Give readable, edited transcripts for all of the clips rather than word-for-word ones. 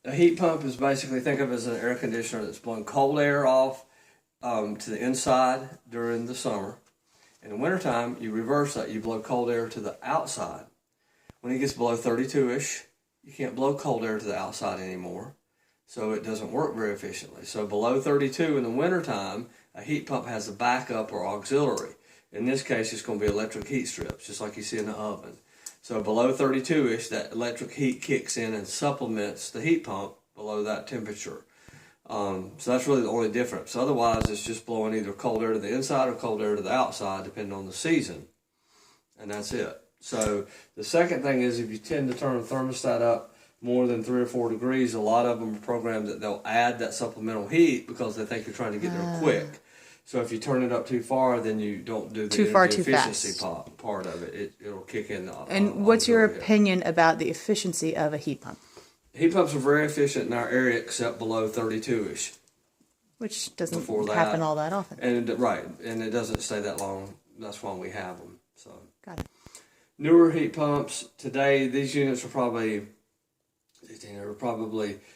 A heat pump is basically, think of it as an air conditioner that's blowing cold air off to the inside during the summer. In the wintertime, you reverse that. You blow cold air to the outside. When it gets below 32-ish, you can't blow cold air to the outside anymore. So it doesn't work very efficiently. So below 32 in the wintertime, a heat pump has a backup or auxiliary. In this case, it's going to be electric heat strips, just like you see in the oven. So below 32-ish, that electric heat kicks in and supplements the heat pump below that temperature. So that's really the only difference. Otherwise, it's just blowing either cold air to the inside or cold air to the outside, depending on the season. And that's it. So the second thing is, if you tend to turn the thermostat up more than 3 or 4 degrees, a lot of them are programmed that they'll add that supplemental heat because they think you're trying to get there quick. So if you turn it up too far, then you don't do the energy efficiency part of it. It'll kick in. And what's your opinion about the efficiency of a heat pump? Heat pumps are very efficient in our area, except below 32-ish. Which doesn't happen all that often. And and it doesn't stay that long. That's why we have them. So got it. Newer heat pumps today, these units are probably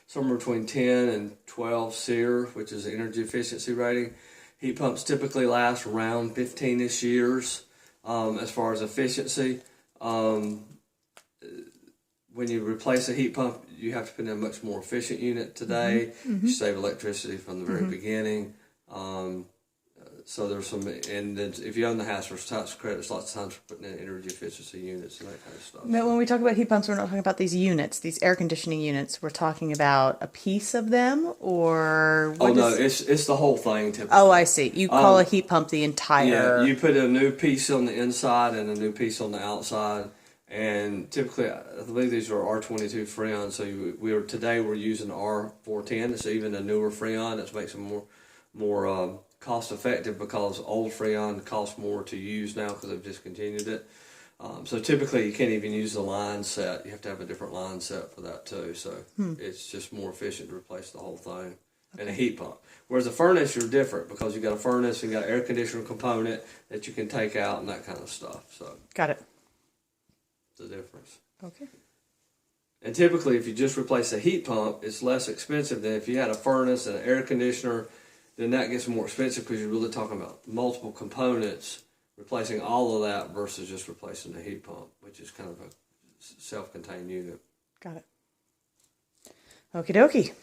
somewhere between 10 and 12 SEER, which is the energy efficiency rating. Heat pumps typically last around 15-ish years as far as efficiency. When you replace a heat pump, you have to put in a much more efficient unit today. You save electricity from the very beginning. So there's some, and then if you own the house, there's tax credits lots of times for putting in energy efficiency units and that kind of stuff. But when we talk about heat pumps, we're not talking about these units, these air conditioning units. We're talking about a piece of them, or what it's the whole thing typically. Oh, I see. You call a heat pump the entire. Yeah, you put a new piece on the inside and a new piece on the outside. And typically, I believe these are R22 Freon. So today we're using R410. It's even a newer Freon. That makes them more cost effective because old Freon costs more to use now because they've discontinued it. So typically you can't even use the line set. You have to have a different line set for that too. So it's just more efficient to replace the whole thing. And a heat pump. Whereas a furnace, you're different because you got a furnace and you got an air conditioner component that you can take out and that kind of stuff. So got it. The difference. Okay. And typically, if you just replace a heat pump, it's less expensive than if you had a furnace and an air conditioner. Then that gets more expensive because you're really talking about multiple components, replacing all of that versus just replacing the heat pump, which is kind of a self-contained unit. Got it. Okie dokie.